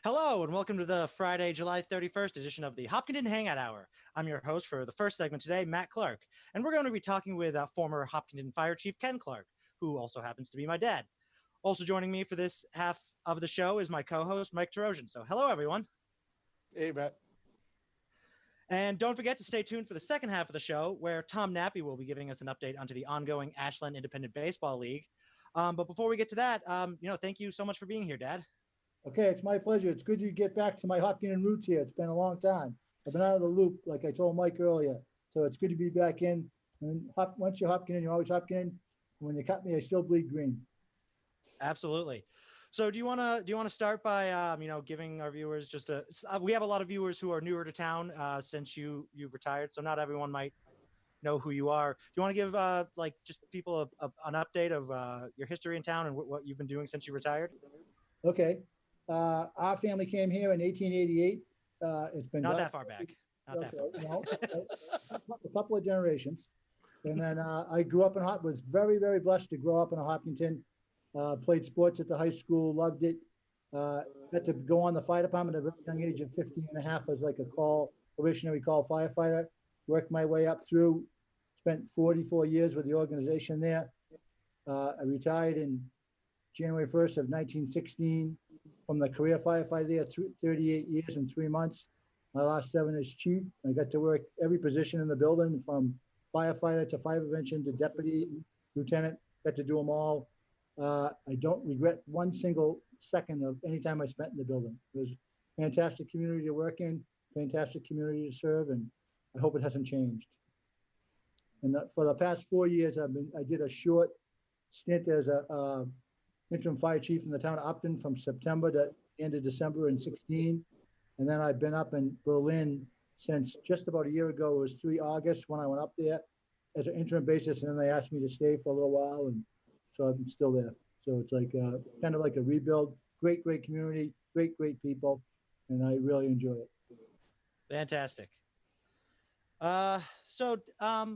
Hello, and welcome to the Friday, July 31st edition of the Hopkinton Hangout Hour. I'm your host for the first segment today, Matt Clark, and we're going to be talking with former Hopkinton Fire Chief Ken Clark, who also happens to be my dad. Also joining me for this half of the show is my co-host, Mike Terosian. So hello, everyone. Hey, Matt. And don't forget to stay tuned for the second half of the show, where Tom Nappi will be giving us an update onto the ongoing Ashland Independent Baseball League. But before we get to that, thank you so much for being here, Dad. Okay, it's my pleasure. It's good to get back to my Hopkinton roots here. It's been a long time. I've been out of the loop, like I told Mike earlier. So it's good to be back in. And once you're Hopkinton, you're always Hopkinton. When they cut me, I still bleed green. Absolutely. So do you want to start by giving our viewers just we have a lot of viewers who are newer to town since you've retired, so not everyone might know who you are. Do you want to give just people an update of your history in town and what you've been doing since you retired? Okay. Our family came here in 1888. It's been not that far back. Not okay, that far back. A couple of generations. And then I grew up was very, very blessed to grow up in Hopkinton. Played sports at the high school, loved it. Got to go on the fire department at a very young age of 15 and a half as like a probationary call firefighter. Worked my way up through, spent 44 years with the organization there. I retired in January 1st of 1916 from the career firefighter there, 38 years and 3 months. My last 7 as chief. I got to work every position in the building from firefighter to fire prevention to deputy, lieutenant, got to do them all. I don't regret one single second of any time I spent in the building. It was a fantastic community to work in, fantastic community to serve, and I hope it hasn't changed. And for the past 4 years, I did a short stint as a interim fire chief in the town of Upton from September to end of December in 16. And then I've been up in Berlin since just about a year ago. It was 3 August when I went up there as an interim basis, and then they asked me to stay for a little while, and so I'm still there. So it's like kind of like a rebuild. Great community, great people, and I really enjoy it. Fantastic. Well,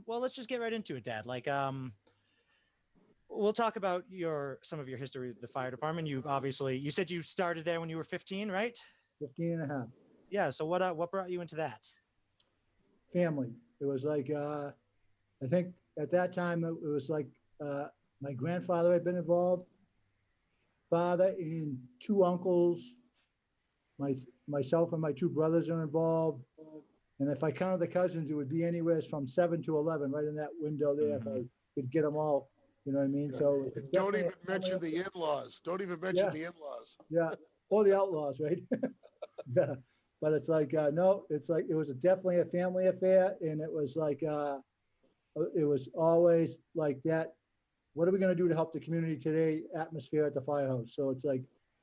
let's just get right into it, Dad. We'll talk about some of your history with the fire department. You said you started there when you were 15, right? 15 and a half. Yeah. So what brought you into that? Family. It was like, I think at that time, it was like my grandfather had been involved, father and 2 uncles, myself and my 2 brothers are involved. And if I counted the cousins, it would be anywhere from 7 to 11 right in that window there. If I could get them all, you know what I mean? Yeah. So don't even mention the in-laws. Don't even mention the in-laws. Yeah. Or the outlaws, right? Yeah. But it's like, no, it's like, it was definitely a family affair. And it was like, it was always like that. What are we going to do to help the community today atmosphere at the firehouse? So it's like,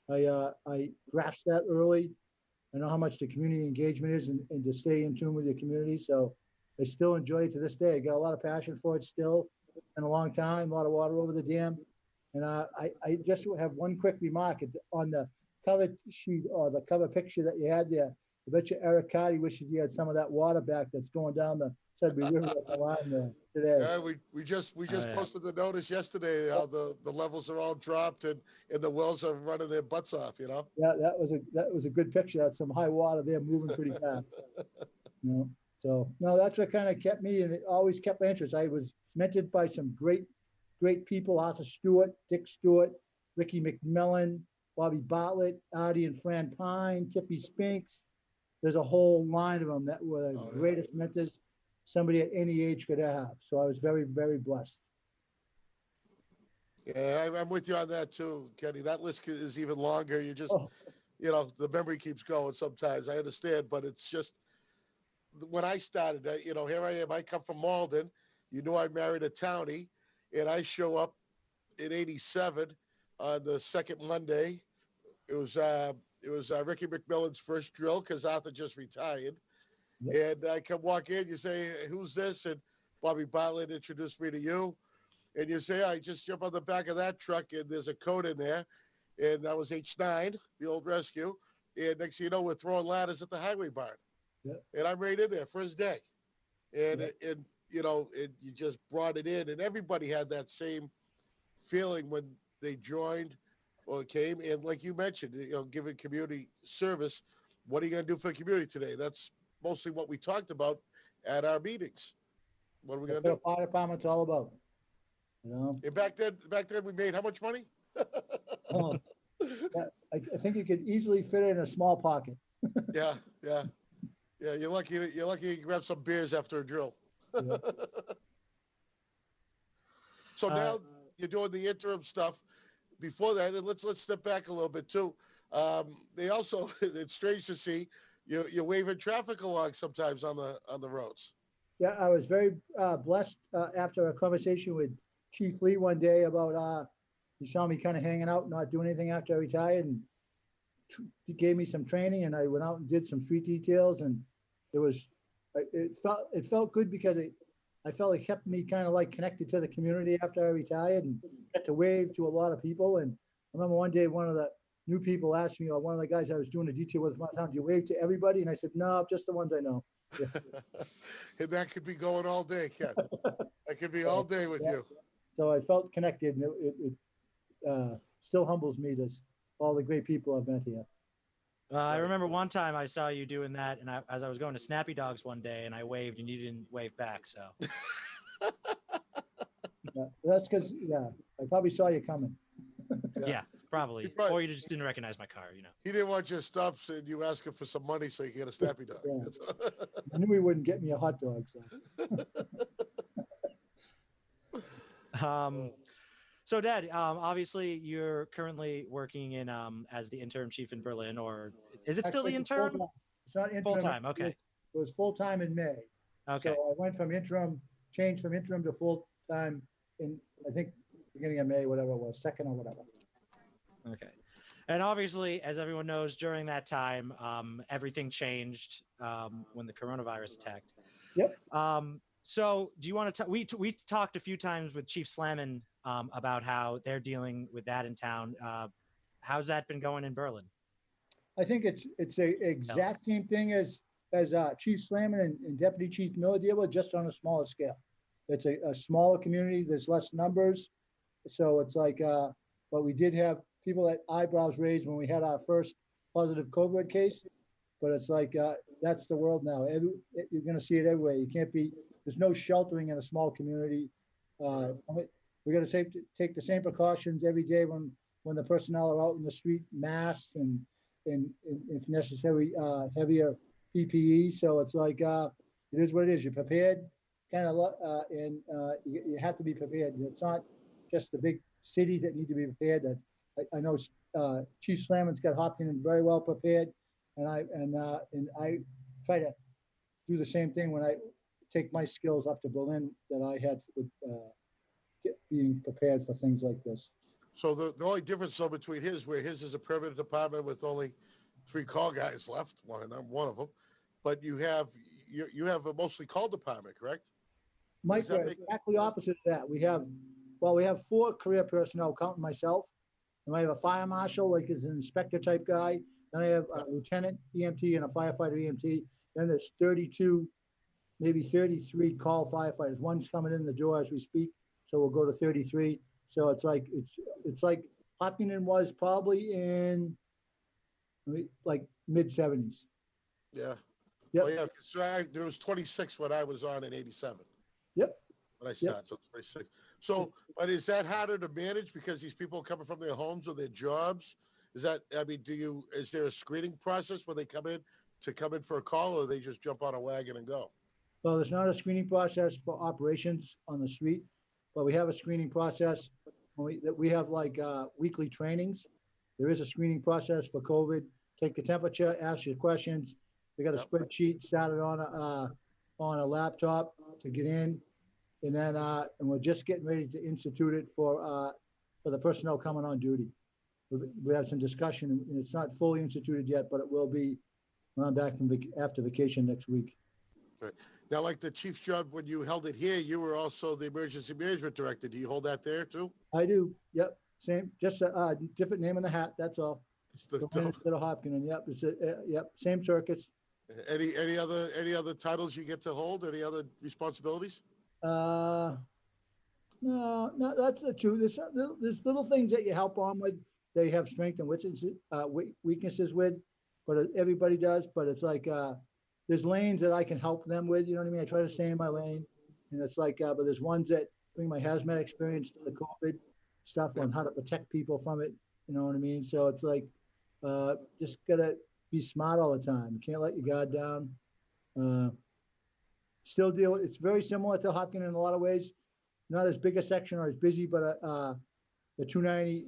I grasped that early. I know how much the community engagement is and to stay in tune with your community. So I still enjoy it to this day. I got a lot of passion for it still. In a long time, a lot of water over the dam. And I just have one quick remark on the cover sheet or the cover picture that you had there. I bet you Eric Carty wishes he had some of that water back that's going down the Sudbury River at the line there today. Yeah, we just posted the notice yesterday how the levels are all dropped and the wells are running their butts off, you know? Yeah, that was a good picture. That's some high water there moving pretty fast. You know? So no, that's what kind of kept me, and it always kept my interest. I was mentored by some great people: Arthur Stewart, Dick Stewart, Ricky McMillan, Bobby Bartlett, Artie and Fran Pine, Tippy Spinks. There's a whole line of them that were the greatest mentors somebody at any age could have. So I was very, very blessed. Yeah, I'm with you on that too, Kenny. That list is even longer. You just, the memory keeps going sometimes. I understand, but it's just, when I started, here I am. I come from Malden. You know, I married a townie, and I show up in '87 on the second Monday. It was Ricky McMillan's first drill because Arthur just retired. Yep. And I come walk in. You say, "Who's this?" And Bobby Bartlett introduced me to you. And you say, "I just jump on the back of that truck, and there's a code in there." And that was H9, the old rescue. And next thing you know, we're throwing ladders at the highway barn. Yeah. And I'm right in there first day. And you just brought it in. And everybody had that same feeling when they joined Well, it came, and like you mentioned, giving community service. What are you going to do for the community today? That's mostly what we talked about at our meetings. What are we going That's to what do? a fire department's all about. You know, And back then we made how much money? oh, I think you could easily fit it in a small pocket. Yeah, yeah, yeah. You're lucky. You're lucky you grab some beers after a drill. Yeah. So now you're doing the interim stuff. Before that, and let's step back a little bit too. They also it's strange to see you're waving traffic along sometimes on the roads. Yeah, I was very blessed after a conversation with Chief Lee one day about he saw me kind of hanging out, not doing anything after I retired, and he gave me some training, and I went out and did some street details, and it was it felt good because I felt it kept me kind of like connected to the community after I retired, and got to wave to a lot of people. And I remember one day one of the new people asked me, or one of the guys I was doing a detail with one time, do you wave to everybody? And I said, no, just the ones I know. Yeah. And that could be going all day, Ken. That could be all day with you. So I felt connected, and it still humbles me to all the great people I've met here. I remember one time I saw you doing that, and as I was going to Snappy Dogs one day, and I waved, and you didn't wave back. So That's because, I probably saw you coming. yeah, probably. Or you just didn't recognize my car, He didn't want you to stop and you ask him for some money so you can get a Snappy Dog. Yeah. I knew he wouldn't get me a hot dog. So. So, Dad, obviously you're currently working in as the interim chief in Berlin, or is it still the interim? It's not interim. Full time. Okay. It was full time in May. Okay. So I went from changed from interim to full time in, I think, beginning of May, whatever it was, second or whatever. Okay. And obviously, as everyone knows, during that time, everything changed when the coronavirus attacked. Yep. So do you want to we talked a few times with Chief Slammin about how they're dealing with that in town. How's that been going in Berlin? I think it's a exact same thing as Chief Slammin and Deputy Chief Miller deal with, just on a smaller scale. It's a smaller community. There's less numbers. So it's like, but we did have people that eyebrows raised when we had our first positive COVID case. But it's like, that's the world now. You're going to see it everywhere. You can't be, there's no sheltering in a small community. We got to take the same precautions every day when the personnel are out in the street, masks and if necessary, heavier PPE. So it's like, it is what it is. You're prepared, and you have to be prepared. It's not just the big cities that need to be prepared. That I know Chief Slammin's got Hopkinton very well prepared, and I try to do the same thing when I take my skills up to Berlin that I had with being prepared for things like this. So the only difference though between where his is a permanent department with only 3 call guys left, well, and I'm one of them, but you have a mostly call department, correct? Mike, exactly opposite of that. We have 4 career personnel, counting myself, and I have a fire marshal, like is an inspector type guy. Then I have a lieutenant EMT and a firefighter EMT. Then there's 32, maybe 33 call firefighters. One's coming in the door as we speak, so we'll go to 33. So it's like Hopkinton was probably in like mid 70s. Yeah. Yep. Well, yeah. So there was 26 when I was on in '87. Yep. When I started, so 26. So, but is that harder to manage because these people are coming from their homes or their jobs? Is there a screening process when they come in for a call, or they just jump on a wagon and go? Well, there's not a screening process for operations on the street, but we have a screening process that we have like weekly trainings. There is a screening process for COVID. Take the temperature, ask your questions. They got a spreadsheet started on a laptop to get in, and then and we're just getting ready to institute it for the personnel coming on duty. We have some discussion. It's not fully instituted yet, but it will be when I'm back from after vacation next week. Okay. Now, like the chief's job, when you held it here, you were also the emergency management director. Do you hold that there too? I do. Yep. Same. Just a different name in the hat. That's all. Instead of Hopkinton. Yep. It's yep. Same circuits. Any other titles you get to hold? Any other responsibilities? No, that's the truth. There's little things that you help on with they have strength and weaknesses with, but everybody does. But it's like there's lanes that I can help them with. You know what I mean? I try to stay in my lane, and it's like, but there's ones that bring my hazmat experience to the COVID stuff on how to protect people from it. You know what I mean? So it's like just gotta be smart all the time. You can't let your guard down. Still deal with, it's very similar to Hopkinton in a lot of ways. Not as big a section or as busy, but the 290,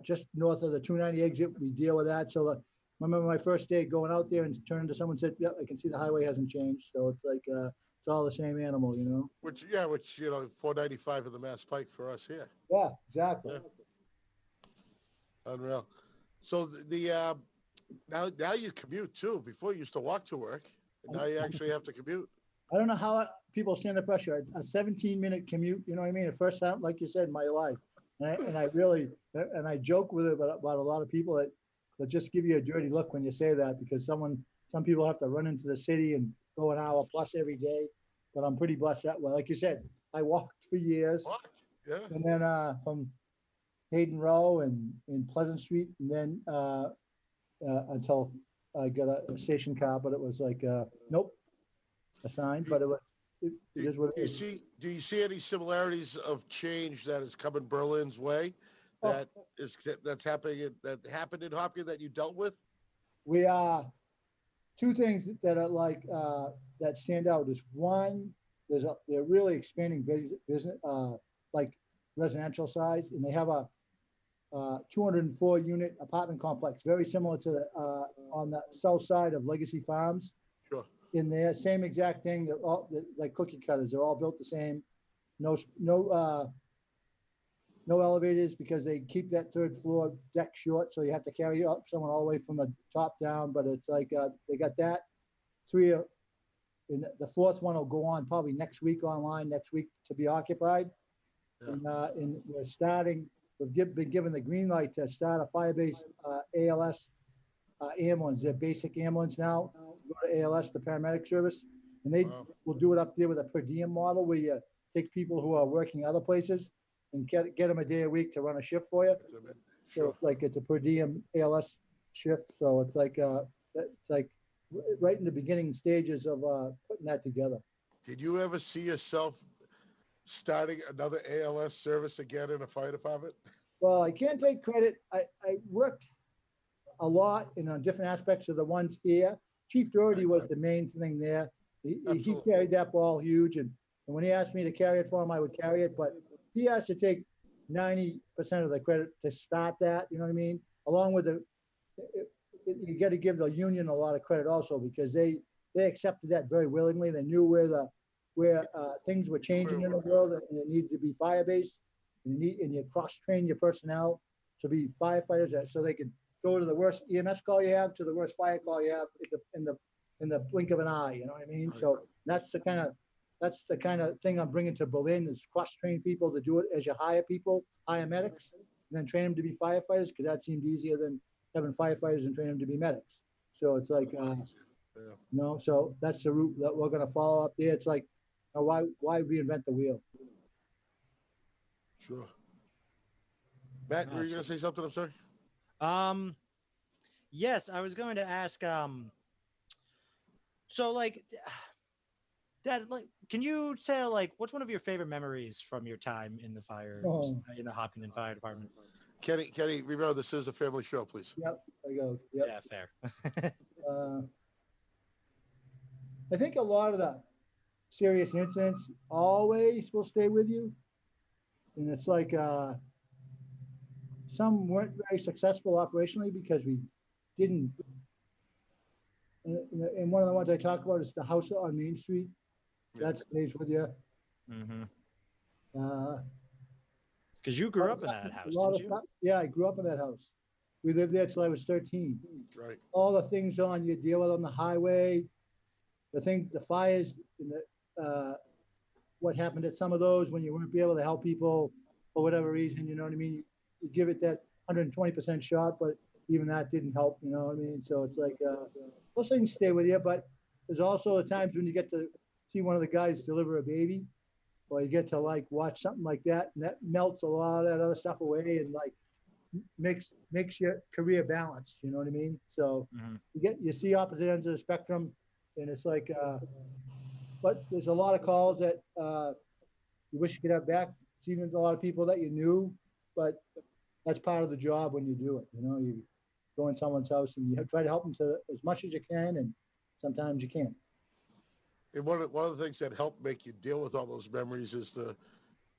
just north of the 290 exit, we deal with that. So I remember my first day going out there and turning to someone and said, "Yep, I can see the highway hasn't changed." So it's like it's all the same animal, you know. Which 495 of the Mass Pike for us here. Yeah, exactly. Yeah. Unreal. So now you commute too. Before you used to walk to work, and now you actually have to commute. I don't know how people stand the pressure. A 17-minute commute, you know what I mean? The first time, like you said, in my life. And I really, and I joke with it about a lot of people that just give you a dirty look when you say that, because some people have to run into the city and go an hour plus every day. But I'm pretty blessed that way. Like you said, I walked for years. Yeah. And then from Hayden Row and in Pleasant Street, and then until I got a station car, but it was like, nope, a sign, but it is what it is. Do you see any similarities of change that has come in Berlin's way that's happening that happened in Hopkins that you dealt with? We are two things that are like that stand out is one, they're really expanding business like residential size, and they have a 204 unit apartment complex, very similar to on the south side of Legacy Farms. Sure. In there, same exact thing. They're all like cookie cutters. They're all built the same. No elevators because they keep that third floor deck short, so you have to carry up someone all the way from the top down. But it's like they got that. And the fourth one will go on probably next week online. Next week to be occupied. Yeah. And we're starting. We've been given the green light to start a fire-based ALS ambulance. They're basic ambulance now. Go to ALS, the paramedic service, and they will do it up there with a per diem model where you take people who are working other places and get them a day a week to run a shift for you. Sure. So like it's a per diem ALS shift. So it's like right in the beginning stages of putting that together. Did you ever see yourself starting another ALS service again in a fire department? Well, I can't take credit. I worked a lot in different aspects of the ones here. Chief Doherty was the main thing there. He carried that ball huge, and when he asked me to carry it for him, I would carry it. But he has to take 90% of the credit to start that. You know what I mean? Along with you got to give the union a lot of credit also, because they accepted that very willingly. They knew where things were changing in the world, and it needed to be fire-based, and you cross-train your personnel to be firefighters, so they could go to the worst EMS call you have to the worst fire call you have in the blink of an eye. You know what I mean? So that's the kind of thing I'm bringing to Berlin, is cross-train people to do it as you hire people, hire medics, and then train them to be firefighters, because that seemed easier than having firefighters and train them to be medics. So it's like, so that's the route that we're going to follow up there. It's like, why reinvent the wheel? Sure. Matt, were you going to say something? I'm sorry. Yes, I was going to ask, so like, Dad, like, can you say like, what's one of your favorite memories from your time in the in the Hopkinton Fire Department? Kenny, remember this is a family show, please. Yep, I go. Yep. Yeah, fair. I think a lot of the serious incidents always will stay with you, and it's like some weren't very successful operationally because we didn't. And one of the ones I talk about is the house on Main Street. That stays with you. Mm-hmm. Because you grew up in that house, didn't you? Yeah, I grew up in that house. We lived there till I was 13. Right. All the things you deal with on the highway, the fires, and what happened at some of those when you weren't able to help people for whatever reason, you know what I mean? You give it that 120% shot, but even that didn't help, you know what I mean? So it's like, those things stay with you, but there's also the times when you get to see one of the guys deliver a baby, or you get to like watch something like that, and that melts a lot of that other stuff away, and like makes your career balanced. You know what I mean? So Mhm. you see opposite ends of the spectrum, and it's like, but there's a lot of calls that you wish you could have back. It's even a lot of people that you knew, but that's part of the job when you do it. You know, you go in someone's house and you try to help them to as much as you can, and sometimes you can't. And one of the things that help make you deal with all those memories is the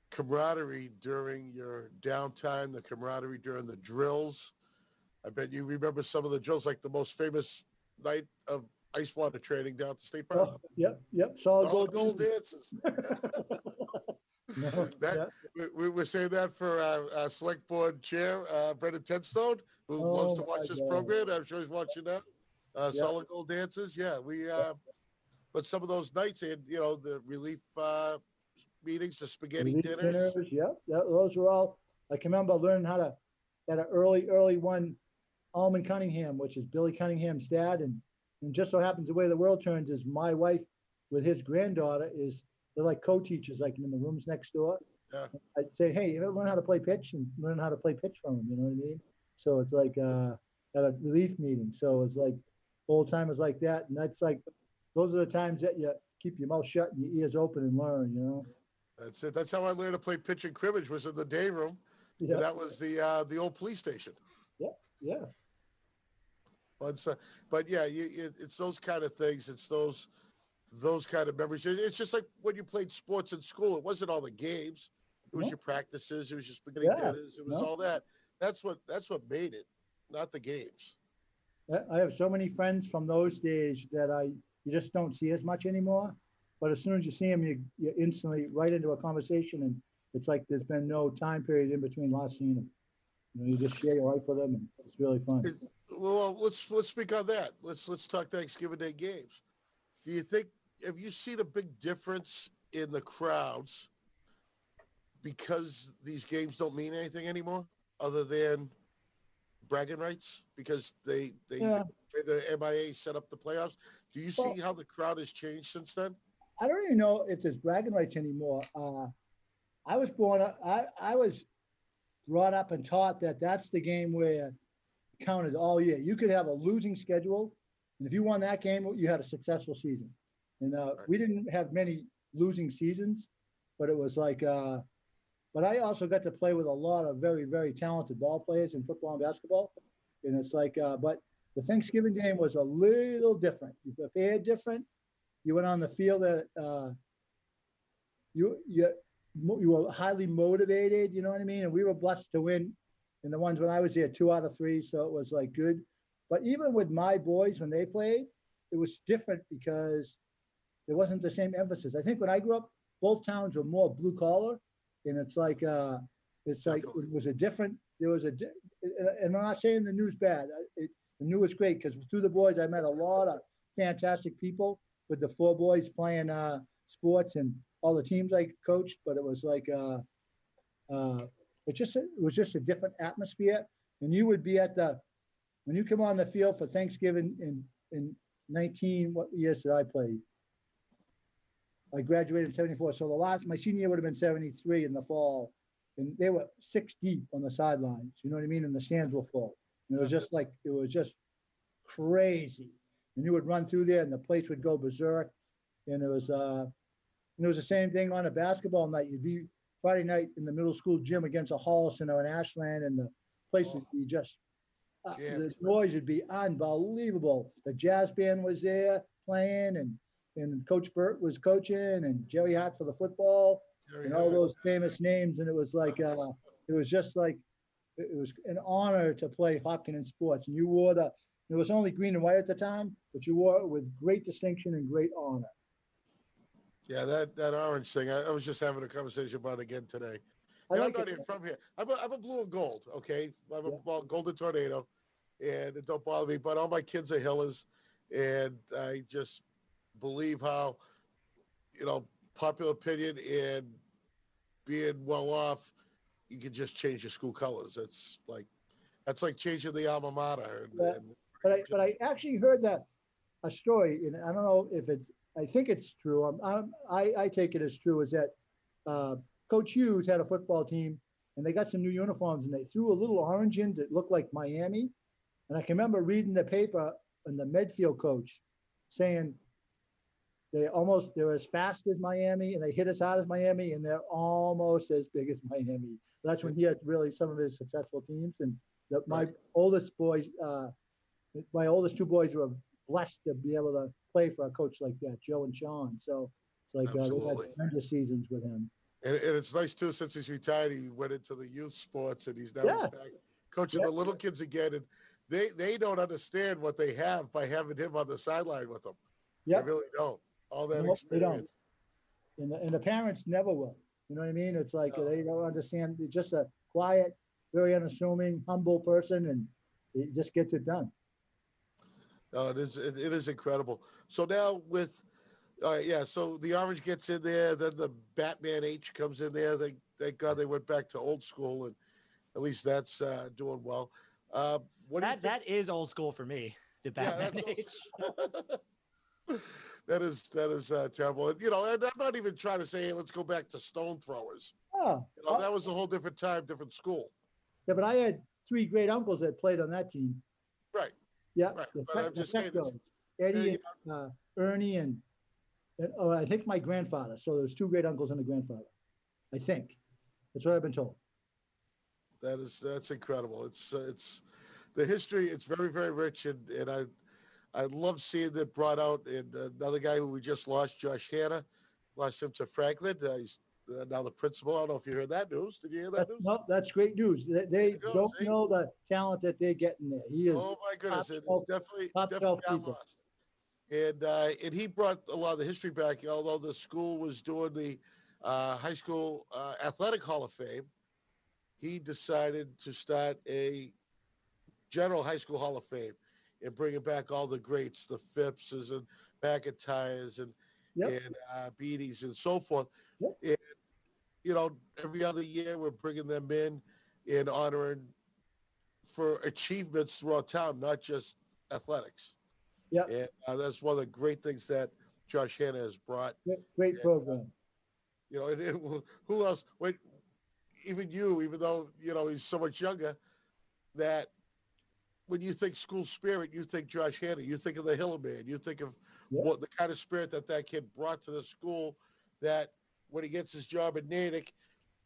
camaraderie during your downtime, the camaraderie during the drills. I bet you remember some of the drills, like the most famous night of ice water training down at the state park. Oh, yep. Solid All the gold. gold dances. No, That we were saying that for our select board chair, Brendan Tenstone, who loves to Oh my watch this God. program. I'm sure he's watching now. Solid gold dances. Yeah, but some of those nights, and the relief meetings, the spaghetti Relief dinners. dinners, those were all. I can remember learning how to at an early one. Almond Cunningham, which is Billy Cunningham's dad, and just so happens the way the world turns is my wife with his granddaughter is they're like co-teachers, like in the rooms next door. Yeah. I'd say, hey, you ever learn how to play pitch and learn how to play pitch from them, you know what I mean? So it's like at a relief meeting. So it's like old timers like that. And that's like, those are the times that you keep your mouth shut and your ears open and learn, you know? That's it. That's how I learned to play pitch and cribbage, was in the day room. Yeah. And that was the old police station. Yeah. But yeah, it's those kind of things. It's those kind of memories. It's just like when you played sports in school. It wasn't all the games. It was your practices. It was your spaghetti dinners. It was all that. That's what made it, not the games. I have so many friends from those days that you just don't see as much anymore. But as soon as you see them, you're instantly right into a conversation, and it's like there's been no time period in between last seeing them. You just share your life with them, and it's really fun. Well, let's speak on that. Let's talk Thanksgiving Day games. Do you think, have you seen a big difference in the crowds because these games don't mean anything anymore other than bragging rights, because the MIA set up the playoffs? Do you see how the crowd has changed since then? I don't even know if there's bragging rights anymore. I was brought up and taught that that's the game where it counted all year. You could have a losing schedule, and if you won that game, you had a successful season. And we didn't have many losing seasons, but it was like. But I also got to play with a lot of very, very talented ball players in football and basketball. And it's like, but the Thanksgiving game was a little different. You prepared different. You went on the field that you were highly motivated. You know what I mean? And we were blessed to win. And the ones when I was there, 2 out of 3, so it was like good. But even with my boys when they played, it was different because there wasn't the same emphasis. I think when I grew up, both towns were more blue collar. And it's like it was a different. There was and I'm not saying the New's bad. The New was great because through the boys I met a lot of fantastic people with the 4 boys playing sports and all the teams I coached. But it was like it was just a different atmosphere. And you would be when you come on the field for Thanksgiving in 19. What years did I play? I graduated in 74. So my senior year would have been 73 in the fall. And they were 6 deep on the sidelines. You know what I mean? And the stands were full. And it was just crazy. And you would run through there and the place would go berserk. And it was the same thing on a basketball night. You'd be Friday night in the middle school gym against a Holliston or an Ashland, and the place would be just, the noise would be unbelievable. The jazz band was there playing, and Coach Burt was coaching, and Jerry Hart for the football, and all those famous names. And it was like, it was an honor to play Hopkinton sports. And you wore it was only green and white at the time, but you wore it with great distinction and great honor. Yeah, that orange thing. I was just having a conversation about it again today. I'm not even from here. I'm a blue and gold. Okay, I'm a golden tornado, and it don't bother me. But all my kids are Hillers, and I just believe how, popular opinion and being well off, you can just change your school colors. That's like changing the alma mater. But I actually heard a story, and I don't know if I think it's true. I take it as true, is that Coach Hughes had a football team, and they got some new uniforms, and they threw a little orange in that looked like Miami. And I can remember reading the paper and the Medfield coach saying they're as fast as Miami and they hit as hard as Miami and they're almost as big as Miami. That's when he had really some of his successful teams. And my oldest boys, my oldest two boys were blessed to be able to play for a coach like that, Joe and Sean. So it's like they've had tremendous seasons with him. And it's nice too, since he's retired, he went into the youth sports and he's now back coaching the little kids again. And they don't understand what they have by having him on the sideline with them. They really don't. All that experience. They don't. And the parents never will. You know what I mean? It's like they don't understand. They're just a quiet, very unassuming, humble person, and he just gets it done. No, it is incredible. So now with so the orange gets in there, then the Batman H comes in there. Thank God they went back to old school, and at least that's doing well. That is old school for me. The Batman H. That is terrible. And, and I'm not even trying to say, hey, let's go back to stone throwers. Oh, that was a whole different time, different school. Yeah, but I had 3 great uncles that played on that team. Right. Yeah. Right. But I'm just saying this. Eddie and Ernie and I think my grandfather. So there's 2 great uncles and a grandfather. I think. That's what I've been told. That's incredible. It's the history. It's very, very rich, and I love seeing it brought out. And another guy who we just lost, Josh Hanna, lost him to Franklin. He's now the principal. I don't know if you heard that news. Did you hear that news? No, that's great news. They don't know the talent that they're getting there. He is. Oh my goodness! It's definitely got lost. And he brought a lot of the history back. Although the school was doing the high school athletic hall of fame, he decided to start a general high school hall of fame and bringing back all the greats, the Phippses and McIntyres and Beatties and so forth. Yep. And, every other year we're bringing them in and honoring for achievements throughout town, not just athletics. Yeah. And that's one of the great things that Josh Hanna has brought. Great program. Who else? Even though, he's so much younger, that when you think school spirit, you think Josh Hanna, you think of the Hillerman, you think of what the kind of spirit that kid brought to the school, that when he gets his job at Natick,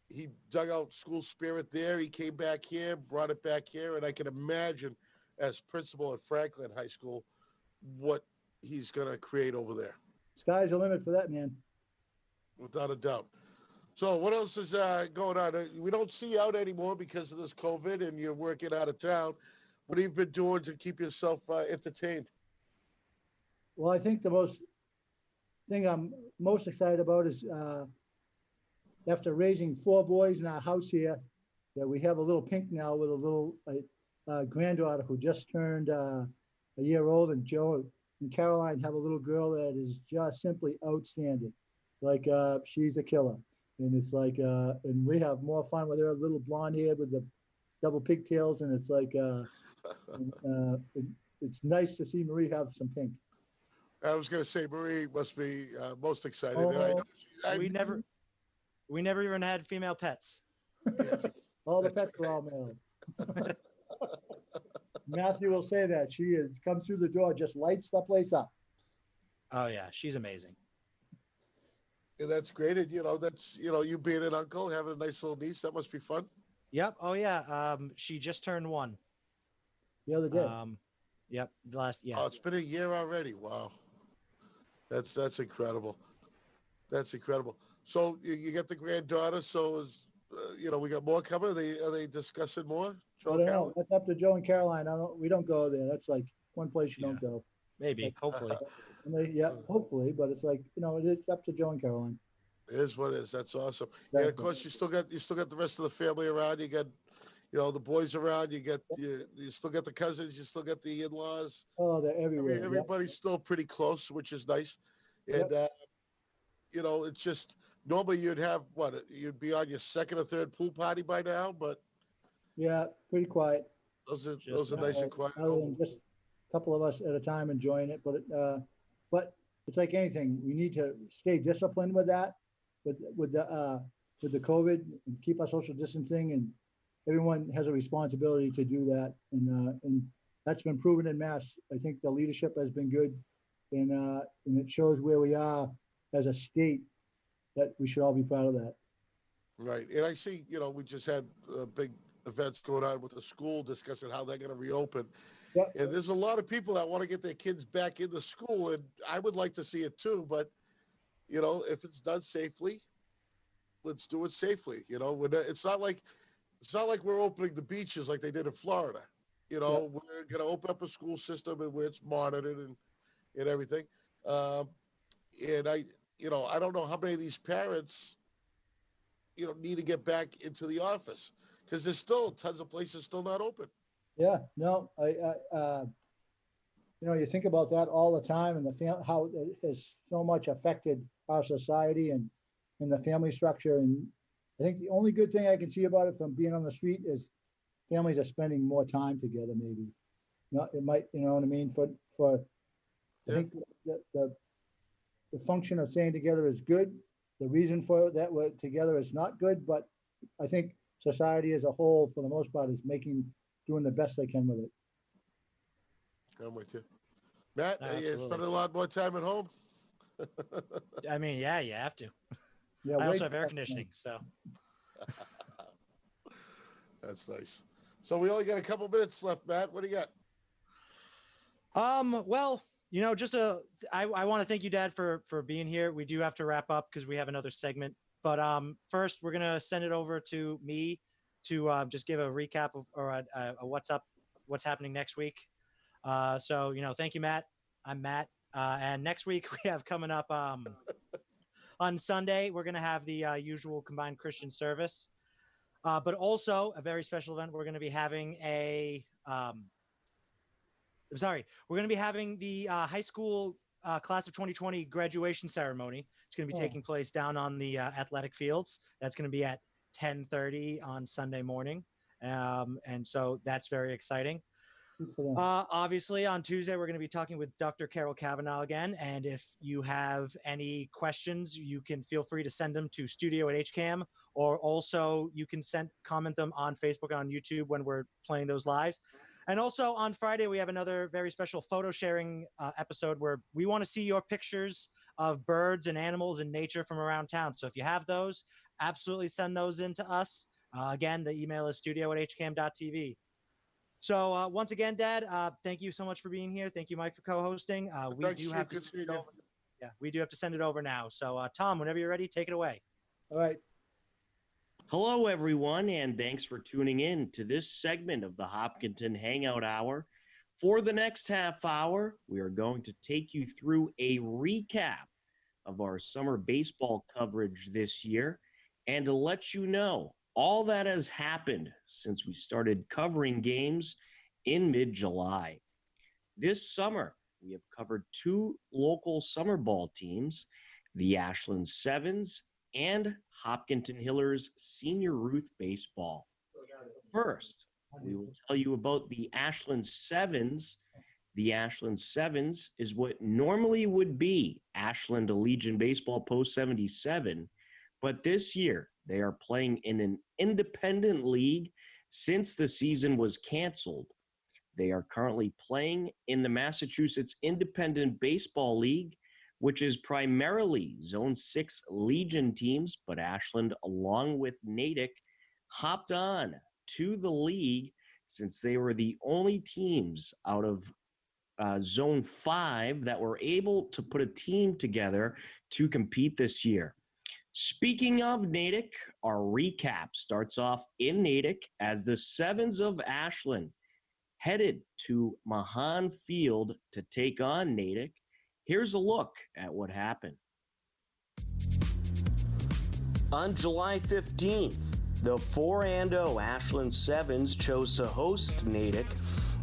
he dug out school spirit there. He came back here, brought it back here. And I can imagine as principal at Franklin High School, what he's going to create over there. Sky's the limit for that, man. Without a doubt. So what else is going on? We don't see you out anymore because of this COVID and you're working out of town. What have you been doing to keep yourself entertained? Well, I think the thing I'm most excited about is after raising 4 boys in our house here, that we have a little pink now with a little granddaughter who just turned a year old, and Joe and Caroline have a little girl that is just simply outstanding. Like she's a killer. And it's like, and we have more fun with her little blonde hair with the double pigtails. And it's like, it's nice to see Marie have some pink. I was going to say, Marie must be most excited. We never even had female pets. All the pets are all male. Matthew will say that. She comes through the door, just lights the place up. Oh, yeah. She's amazing. Yeah, that's great. And, that's, you being an uncle, having a nice little niece, that must be fun. Yep. Oh, yeah. She just turned 1. The other day. Yep. Oh, it's been a year already. Wow. That's incredible. That's incredible. So you get the granddaughter. So is, we got more coming. Are they discussing more? I don't know. That's up to Joe and Caroline. We don't go there. That's like one place you don't go. Maybe, hopefully. Hopefully. But it's like, it's up to Joe and Caroline. It is what it is. That's awesome. Exactly. And of course, you still got the rest of the family around. You got, the boys around. You still got the cousins. You still got the in-laws. Oh, they're everywhere. Everybody's still pretty close, which is nice. And it's just normally you'd be on your second or third pool party by now, but yeah, pretty quiet. Those are nice and quiet. Just a couple of us at a time enjoying it, but it's like anything. We need to stay disciplined with that, with the with the COVID and keep our social distancing, and everyone has a responsibility to do that. And that's been proven in Mass. I think the leadership has been good, and it shows where we are as a state, that we should all be proud of that. Right. And I see, we just had big events going on with the school discussing how they're going to reopen. Yeah. And there's a lot of people that want to get their kids back into school, and I would like to see it too. But, if it's done safely, let's do it safely. It's not like we're opening the beaches like they did in Florida. We're going to open up a school system and where it's monitored and everything. And I don't know how many of these parents, need to get back into the office, because there's still tons of places still not open. Yeah, no, you think about that all the time, and how it has so much affected our society and the family structure. And I think the only good thing I can see about it from being on the street is families are spending more time together. Maybe, it might, you know what I mean? I think the function of staying together is good. The reason for that we're together is not good, but I think society as a whole, for the most part, is doing the best they can with it. I'm with you. Matt, Absolutely. you spending a lot more time at home? I mean, yeah, you have to. Yeah, I also have air conditioning, so. That's nice. So we only got a couple minutes left, Matt. What do you got? Well, I want to thank you, Dad, for being here. We do have to wrap up because we have another segment. But first, we're gonna send it over to me to just give a recap of a what's happening next week. So thank you, Matt. I'm Matt, and next week we have coming up on Sunday. We're gonna have the usual combined Christian service, but also a very special event. We're gonna be having we're going to be having the high school class of 2020 graduation ceremony. It's going to be taking place down on the athletic fields. That's going to be at 10:30 on Sunday morning. And so that's very exciting. Obviously, on Tuesday, we're going to be talking with Dr. Carol Kavanaugh again. And if you have any questions, you can feel free to send them to studio@hcam, or also you can comment them on Facebook and on YouTube when we're playing those lives. And also on Friday, we have another very special photo sharing episode where we want to see your pictures of birds and animals and nature from around town. So if you have those, absolutely send those in to us. Again, the email is studio@hcam.tv. So once again, Dad, thank you so much for being here. Thank you, Mike, for co-hosting. We do have to send it over now. So Tom, whenever you're ready, take it away. All right. Hello, everyone, and thanks for tuning in to this segment of the Hopkinton Hangout Hour. For the next half hour, we are going to take you through a recap of our summer baseball coverage this year, and to let you know all that has happened since we started covering games in mid-July. This summer, we have covered two local summer ball teams, the Ashland Sevens and Hopkinton Hillers Senior Ruth baseball. First, we will tell you about the Ashland Sevens. The Ashland Sevens is what normally would be Ashland Allegiant Baseball Post 77, but this year they are playing in an independent league since the season was canceled. They are currently playing in the Massachusetts Independent Baseball League, which is primarily Zone 6 Legion teams, but Ashland, along with Natick, hopped on to the league since they were the only teams out of Zone 5 that were able to put a team together to compete this year. Speaking of Natick, our recap starts off in Natick as the Sevens of Ashland headed to Mahan Field to take on Natick. Here's a look at what happened. On July 15th, the 4-0 Ashland Sevens chose to host Natick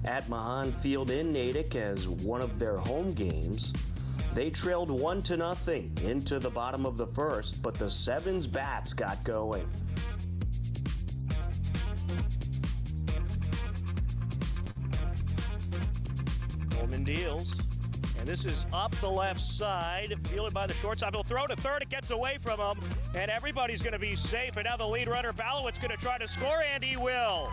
at Mahan Field in Natick as one of their home games. They trailed 1-0 into the bottom of the first, but the Sevens bats got going. Coleman deals, and this is up the left side, fielded by the shortstop. He'll throw to third. It gets away from him, and everybody's going to be safe. And now the lead runner, Balowit's going to try to score, and he will.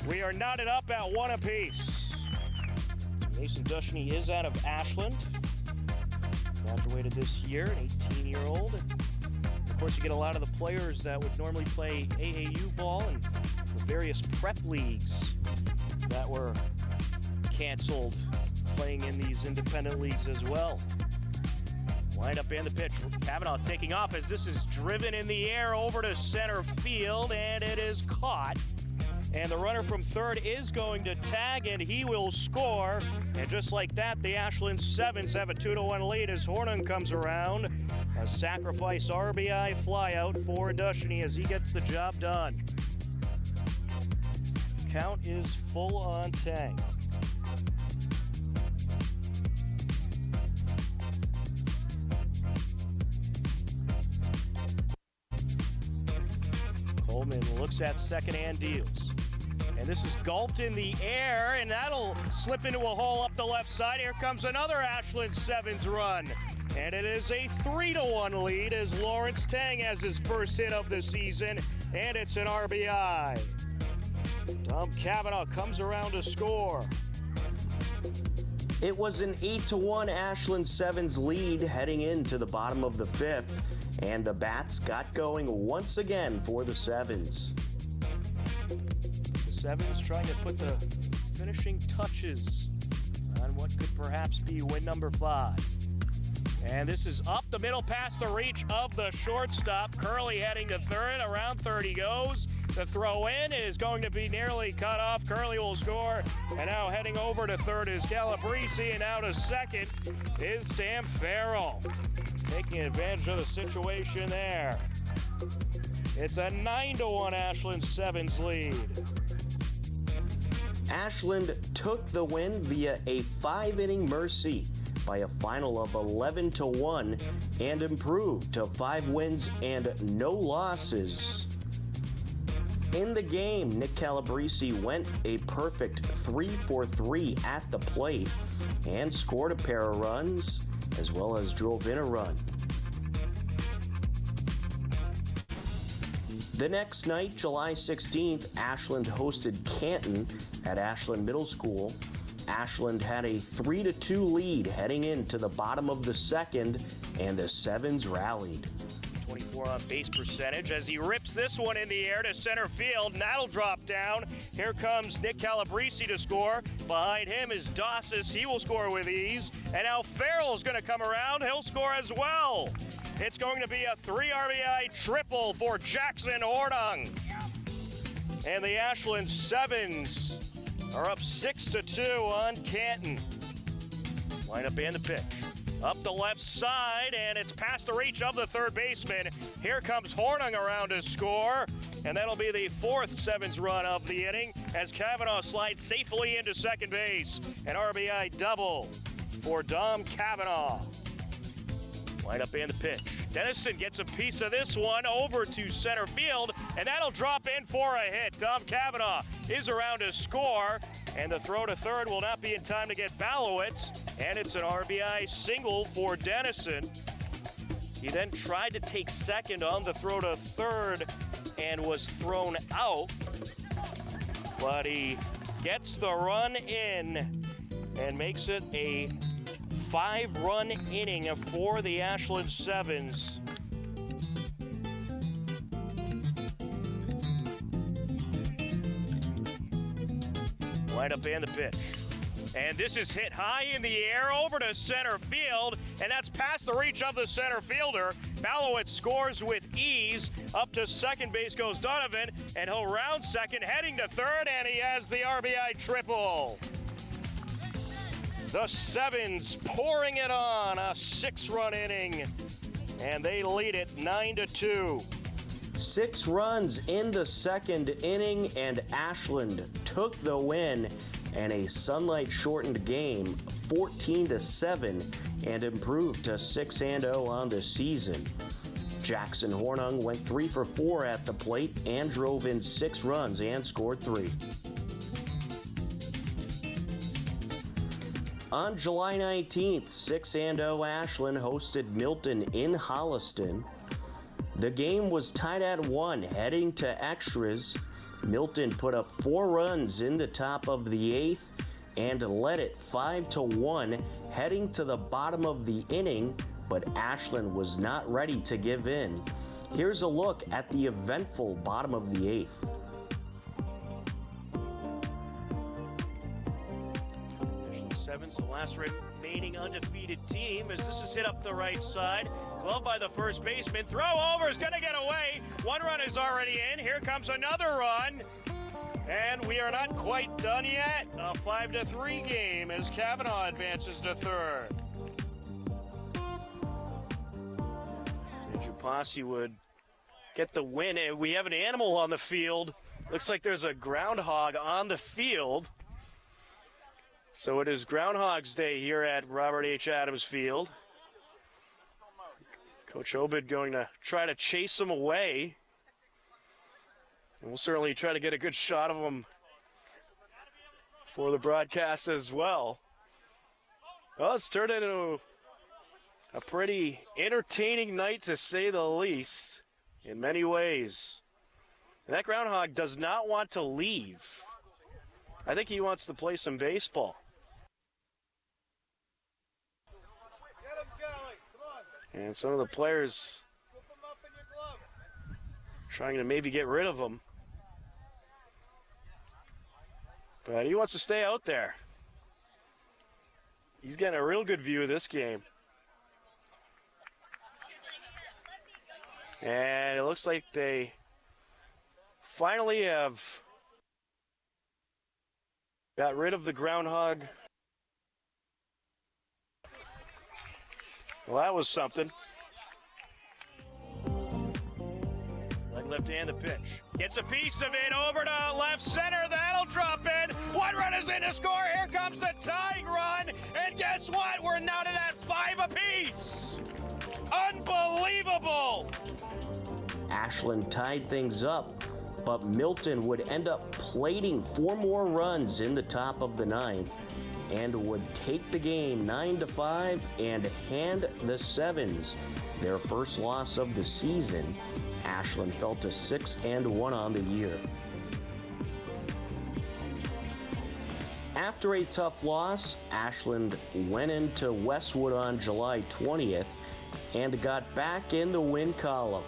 We are knotted up at 1 apiece. Mason Dushny is out of Ashland. Graduated this year, an 18-year-old. Of course, you get a lot of the players that would normally play AAU ball and the various prep leagues that were canceled, playing in these independent leagues as well. Wind up and the pitch. Kavanaugh taking off as this is driven in the air over to center field, and it is caught. And the runner from third is going to tag, and he will score. And just like that, the Ashland Sevens have a 2-1 lead as Hornung comes around. A sacrifice RBI flyout for Dushny as he gets the job done. Count is full on Tang. Coleman looks at second and deals. And this is gulped in the air, and that'll slip into a hole up the left side. Here comes another Ashland Sevens run. And it is a 3-1 lead as Lawrence Tang has his first hit of the season, and it's an RBI. Tom Kavanaugh comes around to score. It was an 8-1 Ashland Sevens lead heading into the bottom of the fifth, and the bats got going once again for the Sevens. The Sevens trying to put the finishing touches on what could perhaps be win number 5. And this is up the middle past the reach of the shortstop. Curley heading to third. Around third he goes. The throw in is going to be nearly cut off. Curley will score. And now heading over to third is Calabrese. And now to second is Sam Farrell. Taking advantage of the situation there. It's a 9-1 Ashland Sevens lead. Ashland took the win via a 5-inning mercy by a final of 11-1 and improved to 5 wins and no losses. In the game, Nick Calabrese went a perfect 3-for-3 at the plate and scored a pair of runs as well as drove in a run. The next night, July 16th, Ashland hosted Canton at Ashland Middle School. Ashland had a 3-2 lead heading into the bottom of the second, and the Sevens rallied. 24 on base percentage as he rips this one in the air to center field, and that'll drop down. Here comes Nick Calabrese to score. Behind him is Dossis. He will score with ease. And now Farrell's going to come around. He'll score as well. It's going to be a 3 RBI triple for Jackson Hornung. And the Ashland Sevens are up 6-2 on Canton. Line up and the pitch. Up the left side, and it's past the reach of the third baseman. Here comes Hornung around to score, and that'll be the 4th Sevens run of the inning as Kavanaugh slides safely into second base. An RBI double for Dom Kavanaugh. Line up and the pitch. Dennison gets a piece of this one over to center field, and that'll drop in for a hit. Dom Kavanaugh is around to score, and the throw to third will not be in time to get Balowitz, and it's an RBI single for Dennison. He then tried to take second on the throw to third and was thrown out, but he gets the run in and makes it a 5-run inning for the Ashland Sevens. Line up and the pitch. And this is hit high in the air over to center field, and that's past the reach of the center fielder. Balowitz scores with ease. Up to second base goes Donovan, and he'll round second, heading to third, and he has the RBI triple. The Sevens pouring it on, a 6-run inning, and they lead it 9-2. 6 runs in the second inning, and Ashland took the win in a sunlight-shortened game, 14-7, and improved to 6-0 on the season. Jackson Hornung went 3 for 4 at the plate and drove in 6 runs and scored 3. On July 19th, 6-0 Ashland hosted Milton in Holliston. The game was tied at 1 heading to extras. Milton put up 4 runs in the top of the 8th and led it 5-1 heading to the bottom of the inning, but Ashland was not ready to give in. Here's a look at the eventful bottom of the 8th. Ashland Sevens, the last remaining undefeated team, as this is hit up the right side. Glove by the first baseman. Throw over is going to get away. 1 run is already in. Here comes another run. And we are not quite done yet. A 5-3 game as Kavanaugh advances to third. Posse would get the win. And we have an animal on the field. Looks like there's a groundhog on the field. So it is Groundhog's Day here at Robert H. Adams Field. Coach Obid going to try to chase him away. And we'll certainly try to get a good shot of him for the broadcast as well. Well, it's turned into a pretty entertaining night, to say the least, in many ways. And that groundhog does not want to leave. I think he wants to play some baseball. And some of the players trying to maybe get rid of him. But he wants to stay out there. He's getting a real good view of this game. And it looks like they finally have got rid of the groundhog. Well, that was something. Leg left hand, the pitch. Gets a piece of it over to left center. That'll drop in. 1 run is in to score. Here comes the tying run. And guess what? We're knotted at 5 apiece. Unbelievable. Ashland tied things up, but Milton would end up plating 4 more runs in the top of the 9th and would take the game 9-5 and hand the Sevens their first loss of the season. Ashland fell to 6-1 on the year. After a tough loss, Ashland went into Westwood on July 20th and got back in the win column.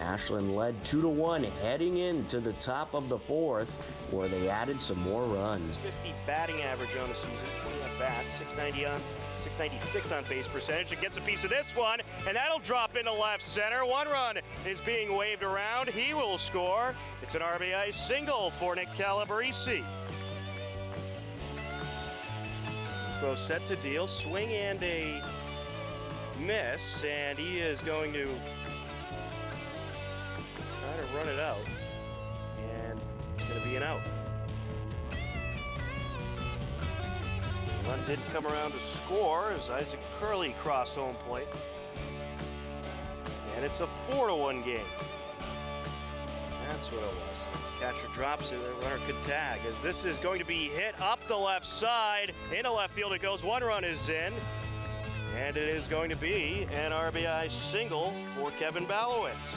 Ashland led 2-1 heading into the top of the 4th, where they added some more runs. 50 batting average on the season, 20 at bats, 696 on base percentage. It gets a piece of this one, and that'll drop into left center. 1 run is being waved around. He will score. It's an RBI single for Nick Calabrese. Throw set to deal, swing and a miss, and he is going to try to run it out, and it's going to be an out. Run didn't come around to score as Isaac Curley crossed home plate, and it's a 4-1 game. That's what it was. Catcher drops it, the runner could tag, as this is going to be hit up the left side. Into left field it goes. 1 run is in, and it is going to be an RBI single for Kevin Balowitz.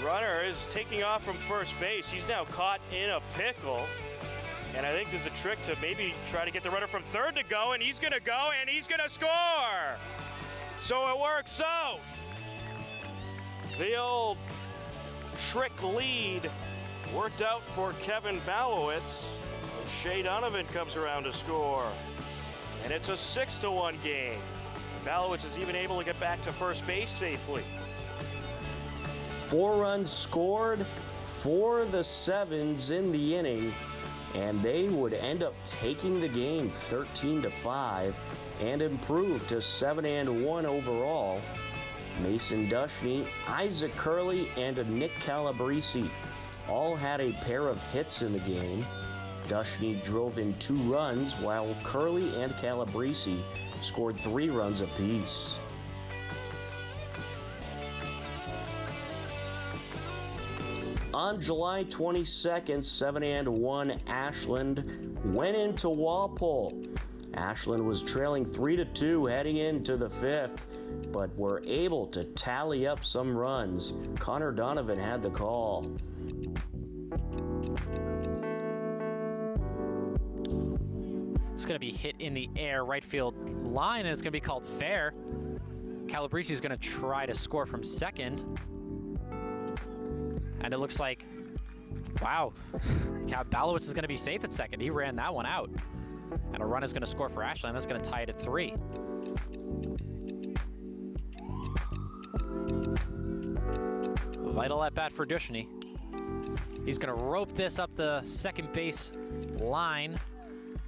Runner is taking off from first base. He's now caught in a pickle. And I think there's a trick to maybe try to get the runner from third to go, and he's gonna go, and he's gonna score! So it works out. The old trick lead worked out for Kevin Balowitz. And Shea Donovan comes around to score. And it's a 6-1 game. Balowitz is even able to get back to first base safely. 4 runs scored for the Sevens in the inning, and they would end up taking the game 13-5 and improve to 7-1 overall. Mason Dushney, Isaac Curley, and Nick Calabrese all had a pair of hits in the game. Dushney drove in 2 runs, while Curley and Calabrese scored 3 runs apiece. On July 22nd, 7-1 Ashland went into Walpole. Ashland was trailing 3-2 heading into the fifth, but were able to tally up some runs. Connor Donovan had the call. It's going to be hit in the air, right field line, and it's going to be called fair. Calabrese is going to try to score from second. And it looks like, wow, Balowitz is going to be safe at second. He ran that one out. And a run is going to score for Ashland. That's going to tie it at 3. Vital at bat for Dushny. He's going to rope this up the second base line.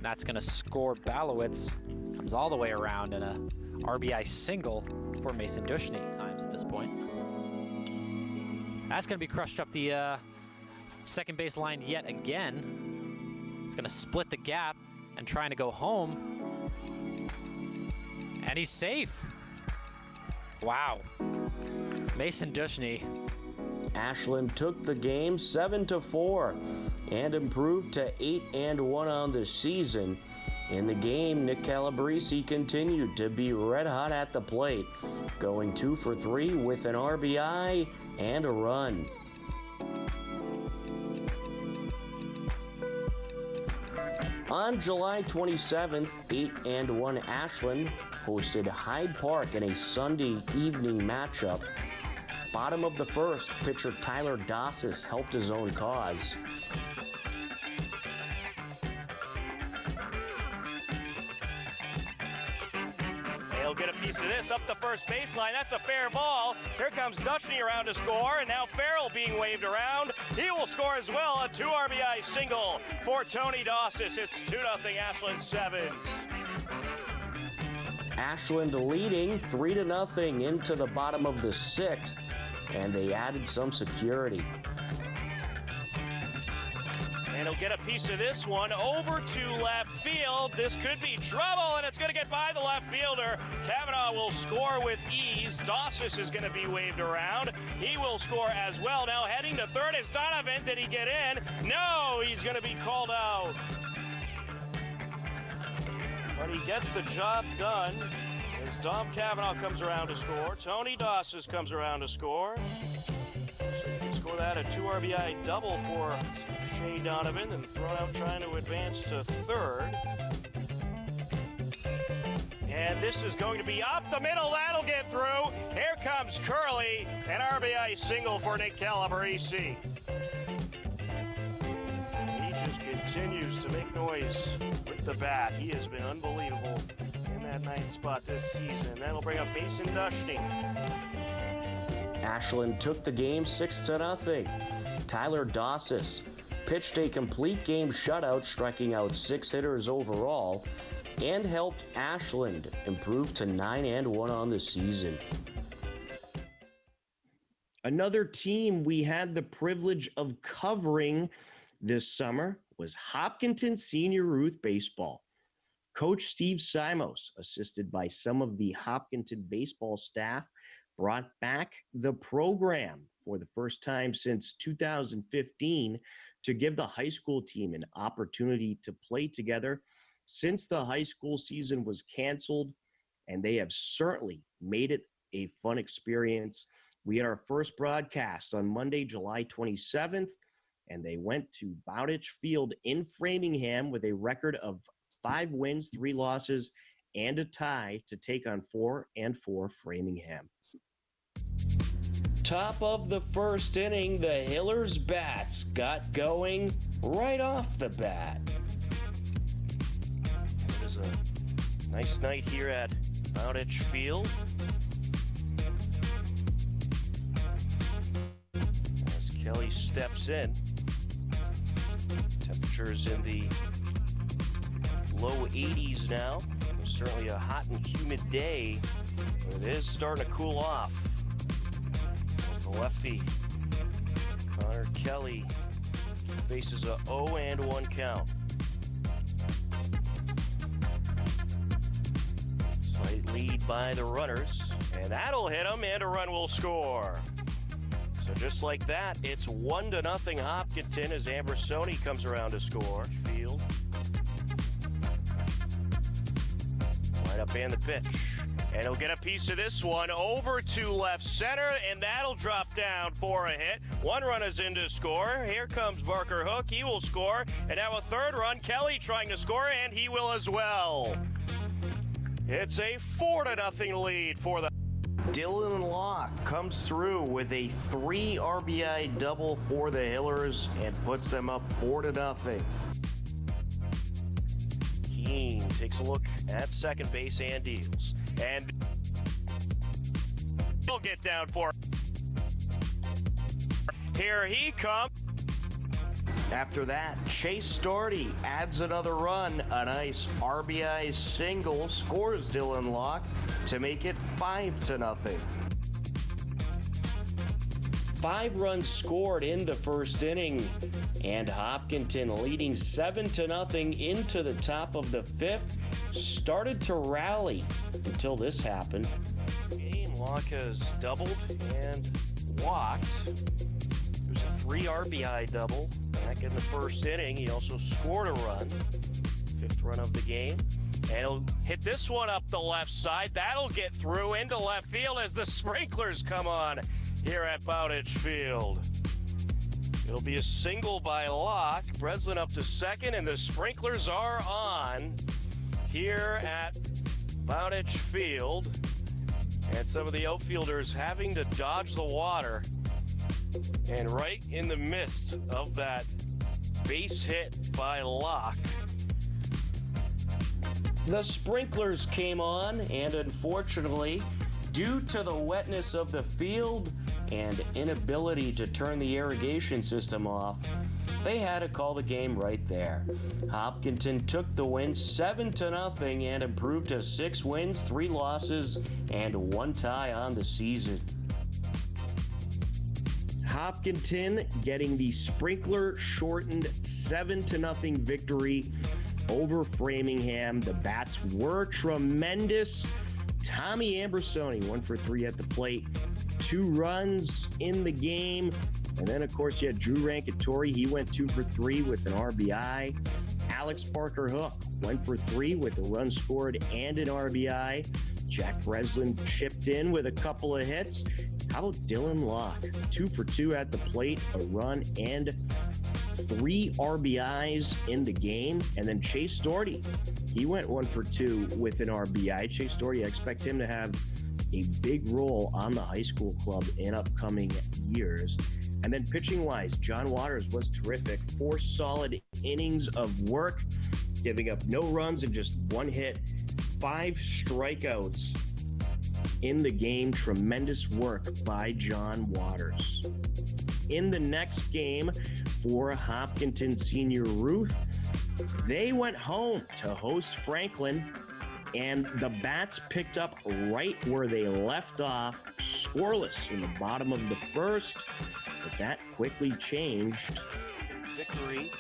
That's going to score Balowitz. Comes all the way around, and a RBI single for Mason Dushny times at this point. That's going to be crushed up the second base line yet again. It's going to split the gap and trying to go home. And he's safe. Wow. Mason Dushny. Ashland took the game 7-4 and improved to 8-1 on the season. In the game, Nick Calabrese continued to be red hot at the plate, going 2 for 3 with an RBI and a run. On July 27th, 8-1 Ashland hosted Hyde Park in a Sunday evening matchup. Bottom of the first, pitcher Tyler Dossis helped his own cause. They'll get a piece of this up the first baseline. That's a fair ball. Here comes Dushny around to score, and now Farrell being waved around. He will score as well. A 2 RBI single for Tony Dossis. It's 2-0 Ashland Sevens. Ashland leading 3-0 into the bottom of the 6th, and they added some security. And he'll get a piece of this one over to left field. This could be trouble, and it's going to get by the left fielder. Kavanaugh will score with ease. Dossis is going to be waved around. He will score as well. Now heading to third is Donovan. Did he get in? No, he's going to be called out. But he gets the job done as Dom Kavanaugh comes around to score. Tony Dossis comes around to score. So you can score that, a 2 RBI double for Shea Donovan, and thrown out trying to advance to third. And this is going to be up the middle. That'll get through. Here comes Curley, an RBI single for Nick Calabrese. He just continues to make noise with the bat. He has been unbelievable in that 9th spot this season. That'll bring up Mason Dushny. Ashland took the game 6-0. Tyler Dossis pitched a complete game shutout, striking out 6 hitters overall, and helped Ashland improve to 9-1 on the season. Another team we had the privilege of covering this summer was Hopkinton Senior Ruth baseball. Coach Steve Simos, assisted by some of the Hopkinton baseball staff, brought back the program for the first time since 2015 to give the high school team an opportunity to play together since the high school season was canceled, and they have certainly made it a fun experience. We had our first broadcast on Monday, July 27th, and they went to Bowditch Field in Framingham with a record of 5 wins, 3 losses, and a tie to take on 4-4 Framingham. Top of the first inning, the Hillers bats got going right off the bat. It is a nice night here at Bowditch Field. As Kelly steps in, temperatures in the low 80s now. Certainly a hot and humid day, but it is starting to cool off. As the lefty, Connor Kelly, faces a 0-1 count. Slight lead by the runners, and that'll hit him, and a run will score. So just like that, it's 1-0 Hopkinton as Ambrosoni comes around to score. Field. Up and the pitch. And he'll get a piece of this one over to left center, and that'll drop down for a hit. One run is in to score. Here comes Barker Hook. He will score. And now a third run. Kelly trying to score, and he will as well. It's a 4-0 lead for the... Dylan Locke comes through with a 3 RBI double for the Hillers and puts them up 4-0. Keene takes a look at second base and deals. And he'll get down for it. Here he comes. After that, Chase Doherty adds another run. A nice RBI single scores Dylan Locke to make it 5-0. 5 runs scored in the first inning, and Hopkinton leading 7-0 into the top of the 5th. Started to rally until this happened. Locke has doubled and walked. There's a 3 RBI double back in the first inning. He also scored a run, 5th run of the game. And he'll hit this one up the left side. That'll get through into left field as the sprinklers come on here at Bowditch Field. It'll be a single by Locke. Breslin up to second, and the sprinklers are on here at Bowditch Field. And some of the outfielders having to dodge the water. And right in the midst of that base hit by Locke, the sprinklers came on, and unfortunately, due to the wetness of the field and inability to turn the irrigation system off, they had to call the game right there. Hopkinton took the win 7-0 and improved to 6 wins, 3 losses, and 1 tie on the season. Hopkinton getting the sprinkler shortened 7-0 victory over Framingham. The bats were tremendous. Tommy Ambrosoni 1 for 3 at the plate, 2 runs in the game. And then, of course, you had Drew Rankitory. He went 2 for 3 with an RBI. Alex Barker Hook 1 for 3 with a run scored and an RBI. Jack Breslin chipped in with a couple of hits. How about Dylan Locke? 2 for 2 at the plate, a run and 3 RBIs in the game. And then Chase Doherty, he went 1 for 2 with an RBI. Chase Doherty, I expect him to have a big role on the high school club in upcoming years. And then pitching-wise, John Waters was terrific. 4 solid innings of work, giving up no runs and just 1 hit. 5 strikeouts in the game. Tremendous work by John Waters. In the next game for Hopkinton Senior Ruth, they went home to host Franklin, and the bats picked up right where they left off, scoreless in the bottom of the first, but that quickly changed. Victory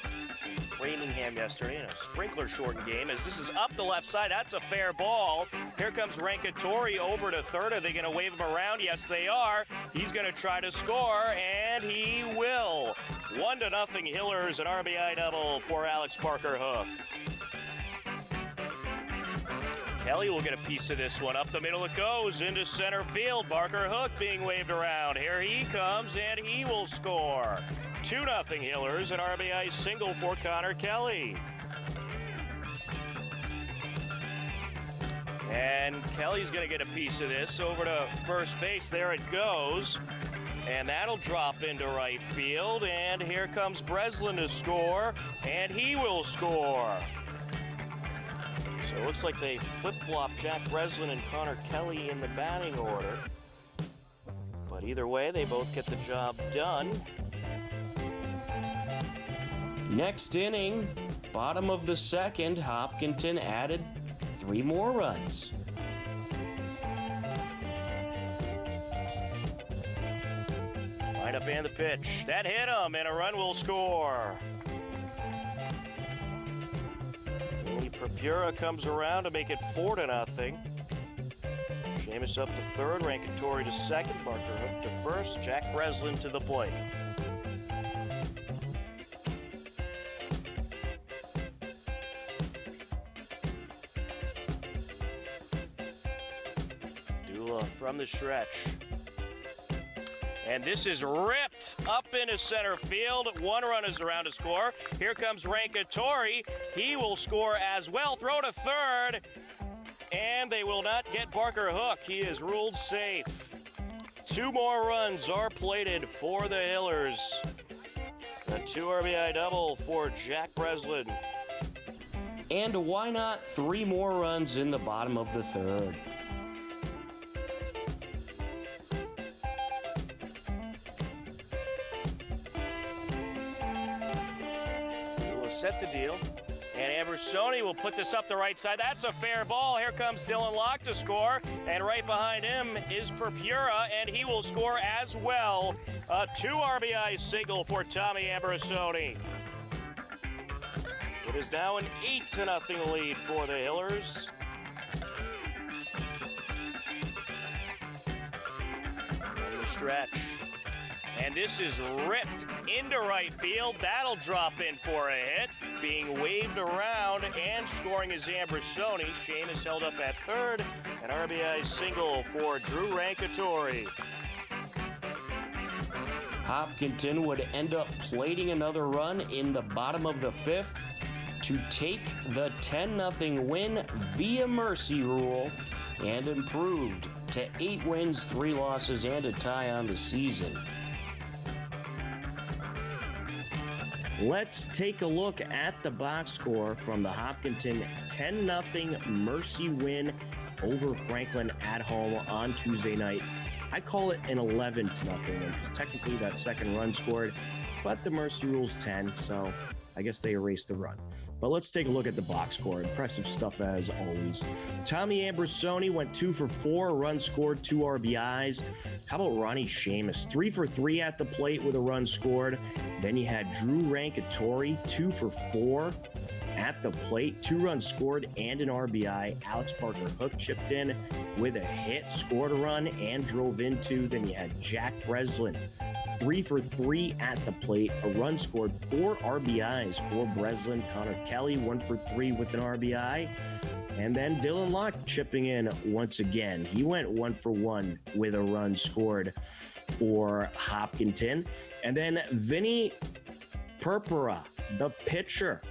Framingham yesterday in a sprinkler shortened game. As this is up the left side, that's a fair ball. Here comes Rankitory over to third. Are they going to wave him around? Yes, they are. He's going to try to score, and he will. 1-0 Hillers, an RBI double for Alex Barker Hook. Kelly will get a piece of this one. Up the middle it goes into center field. Barker Hook being waved around. Here he comes, and he will score. 2-0 Hillers, an RBI single for Connor Kelly. And Kelly's going to get a piece of this over to first base. There it goes. And that'll drop into right field. And here comes Breslin to score, and he will score. So it looks like they flip-flop Jack Breslin and Connor Kelly in the batting order. But either way, they both get the job done. Next inning, bottom of the second, Hopkinton added 3 more runs. Line up and the pitch. That hit him, and a run will score. Purpura comes around to make it 4-0. Seamus up to third, Rankitory to second, Barker Hook to first, Jack Breslin to the plate. deal from the stretch. And this is ripped up into center field. One run is around to score. Here comes Rankitory. He will score as well. Throw to third. And they will not get Barker Hook. He is ruled safe. 2 more runs are plated for the Hillers. A 2 RBI double for Jack Breslin. And why not 3 more runs in the bottom of the third? We'll set the deal. And Ambersoni will put this up the right side. That's a fair ball. Here comes Dylan Locke to score. And right behind him is Purpura, and he will score as well. A 2 RBI single for Tommy Ambersoni. It is now an 8-0 lead for the Hillers. On the stretch. And this is ripped into right field. That'll drop in for a hit. Being waved around and scoring is Ambersoni. Shane is held up at third. An RBI single for Drew Rankitory. Hopkinton would end up plating another run in the bottom of the 5th to take the 10-0 win via mercy rule and improved to 8 wins, 3 losses, and a tie on the season. Let's take a look at the box score from the Hopkinton 10-0 mercy win over Franklin at home on Tuesday night. I call it an 11-0 win because technically that second run scored, but the mercy rule's 10, so I guess they erased the run. But let's take a look at the box score. Impressive stuff as always. Tommy Ambersoni went 2 for 4, run scored, 2 RBIs. How about Ronnie Seamus? 3 for 3 at the plate with a run scored. Then you had Drew Rankitory, 2 for 4 at the plate, 2 runs scored and an RBI. Alex Barker Hook chipped in with a hit, scored a run, and drove in 2. Then you had Jack Breslin, 3 for 3 at the plate, a run scored, 4 RBIs for Breslin. Connor Kelly, 1 for 3 with an RBI. And then Dylan Locke chipping in once again. He went 1 for 1 with a run scored for Hopkinton. And then Vinny Purpura, the pitcher,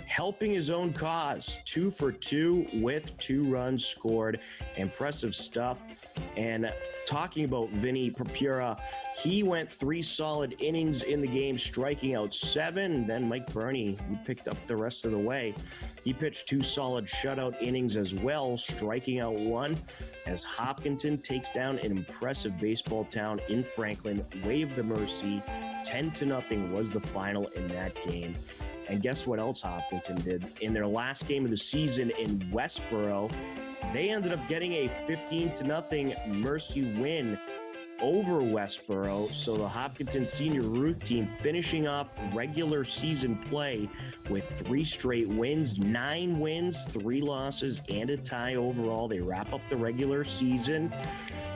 helping his own cause, 2 for 2 with 2 runs scored. Impressive stuff. And talking about Vinny Purpura, he went 3 solid innings in the game, striking out 7. Then Mike Burney, he picked up the rest of the way. He pitched 2 solid shutout innings as well, striking out 1 as Hopkinton takes down an impressive baseball town in Franklin. Wave the mercy. 10-0 was the final in that game. And guess what else Hopkinton did? In their last game of the season in Westboro, they ended up getting a 15-0 mercy win over Westboro. So the Hopkinton Senior Ruth team finishing off regular season play with 3 straight wins, 9 wins, 3 losses, and a tie overall. They wrap up the regular season,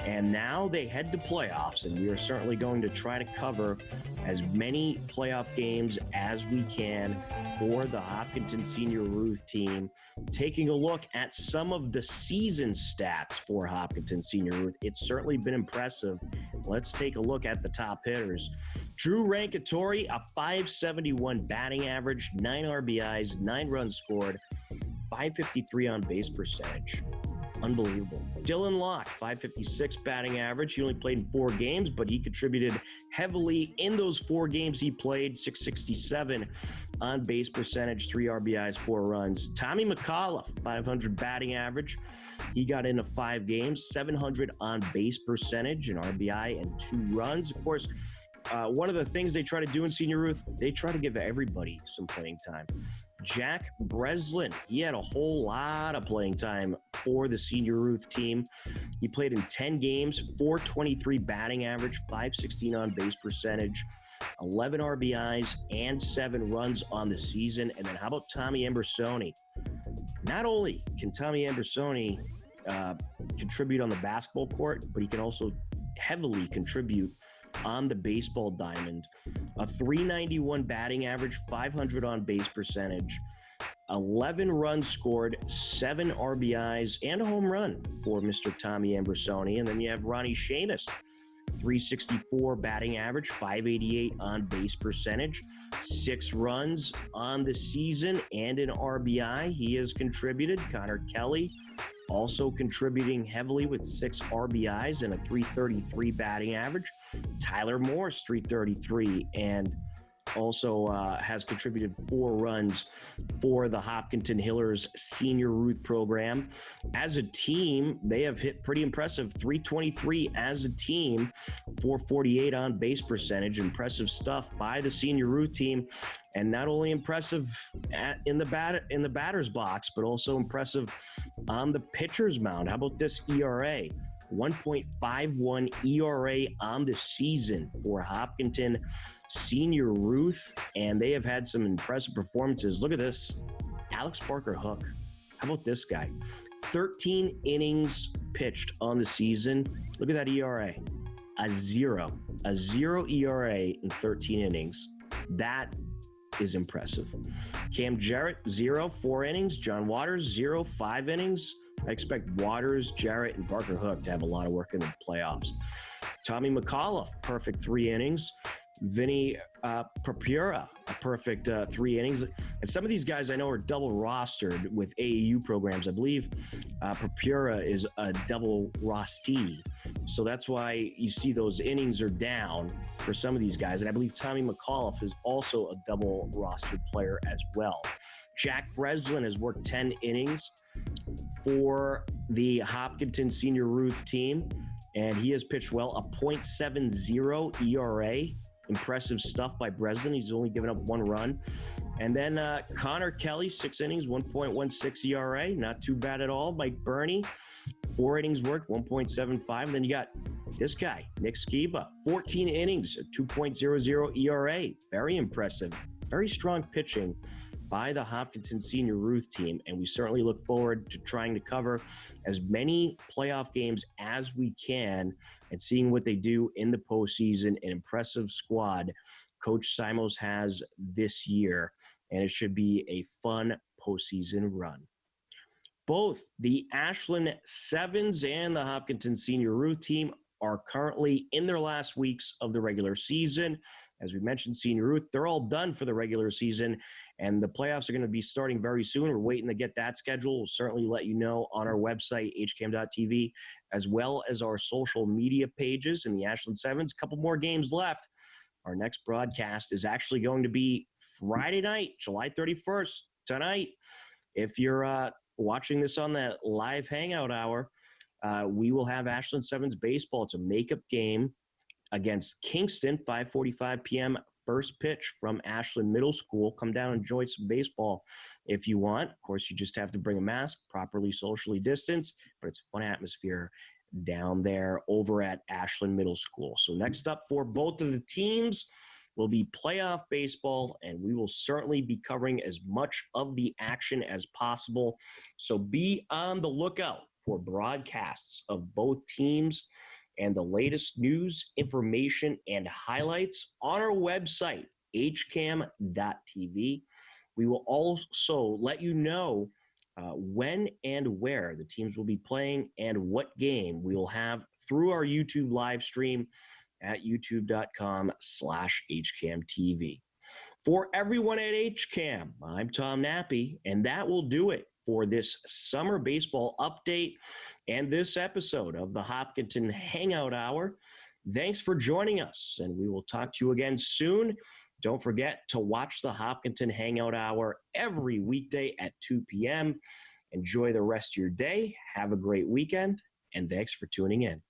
and now they head to playoffs, and we are certainly going to try to cover as many playoff games as we can for the Hopkinton Senior Ruth team. Taking a look at some of the season stats for Hopkinton Senior Ruth, it's certainly been impressive. Let's take a look at the top hitters. Drew Rankitory, a .571 batting average, 9 RBIs, 9 runs scored, .553 on base percentage. Unbelievable. Dylan Locke, .556 batting average. He only played in 4 games, but he contributed heavily in those 4 games he played. .667 on base percentage, 3 RBIs, 4 runs. Tommy McCullough, .500 batting average. He got into 5 games, .700 on base percentage, an RBI, and 2 runs. Of course, one of the things they try to do in Senior Ruth, they try to give everybody some playing time. Jack Breslin, he had a whole lot of playing time for the Senior Ruth team. He played in 10 games, .423 batting average, .516 on base percentage, 11 RBIs, and 7 runs on the season. And then how about Tommy Ambersoni? Not only can Tommy Ambersoni contribute on the basketball court, but he can also heavily contribute on the baseball diamond. A .391 batting average, .500 on base percentage, 11 runs scored, 7 RBIs, and a home run for Mr. Tommy Ambrosoni. And then you have Ronnie Shamus, 364 batting average, 588 on base percentage, 6 runs on the season, and an RBI. He has contributed. Connor Kelly also contributing heavily with 6 RBIs and a 333 batting average. Tyler Morse, 333, and also has contributed 4 runs for the Hopkinton Hillers Senior Ruth program. As a team, they have hit pretty impressive 323 as a team, 448 on base percentage. Impressive stuff by the Senior Ruth team, and not only impressive in the batter's box, but also impressive on the pitcher's mound. How about this ERA? 1.51 ERA on the season for Hopkinton Senior Ruth, and they have had some impressive performances. Look at this. Alex Barker Hook. How about this guy? 13 innings pitched on the season. Look at that ERA. A zero ERA in 13 innings. That is impressive. Cam Jarrett, 0, 4 innings. John Waters, 0, 5 innings. I expect Waters, Jarrett, and Barker Hook to have a lot of work in the playoffs. Tommy McAuliffe, perfect 3 innings. Vinny Papura, a perfect 3 innings. And some of these guys I know are double rostered with AAU programs. I believe Papura is a double rostee. So that's why you see those innings are down for some of these guys. And I believe Tommy McAuliffe is also a double rostered player as well. Jack Breslin has worked 10 innings for the Hopkinton Senior Ruth team, and he has pitched well, a .70 ERA. Impressive stuff by Breslin. He's only given up 1 run. And then Connor Kelly, 6 innings, 1.16 ERA. Not too bad at all. Mike Burney, 4 innings worked, 1.75. And then you got this guy, Nick Skiba, 14 innings, a 2.00 ERA. Very impressive. Very strong pitching by the Hopkinton Senior Ruth team, and we certainly look forward to trying to cover as many playoff games as we can and seeing what they do in the postseason. An impressive squad Coach Simos has this year, and it should be a fun postseason run. Both the Ashland Sevens and the Hopkinton Senior Ruth team are currently in their last weeks of the regular season. As we mentioned, Senior Ruth, they're all done for the regular season, and the playoffs are going to be starting very soon. We're waiting to get that schedule. We'll certainly let you know on our website, hcam.tv, as well as our social media pages in the Ashland Sevens. A couple more games left. Our next broadcast is actually going to be Friday night, July 31st, tonight. If you're watching this on that live Hangout Hour, we will have Ashland Sevens baseball. It's a makeup game against Kingston, 5:45 p.m. First pitch from Ashland Middle School. Come down and enjoy some baseball if you want. Of course, you just have to bring a mask, properly socially distanced, but it's a fun atmosphere down there over at Ashland Middle School. So next up for both of the teams will be playoff baseball, and we will certainly be covering as much of the action as possible. So be on the lookout for broadcasts of both teams and the latest news, information, and highlights on our website, hcam.tv. We will also let you know when and where the teams will be playing and what game we will have through our YouTube live stream at youtube.com/hcamtv. For everyone at HCAM, I'm Tom Nappi, and that will do it for this summer baseball update and this episode of the Hopkinton Hangout Hour. Thanks for joining us, and we will talk to you again soon. Don't forget to watch the Hopkinton Hangout Hour every weekday at 2 p.m. Enjoy the rest of your day. Have a great weekend, and thanks for tuning in.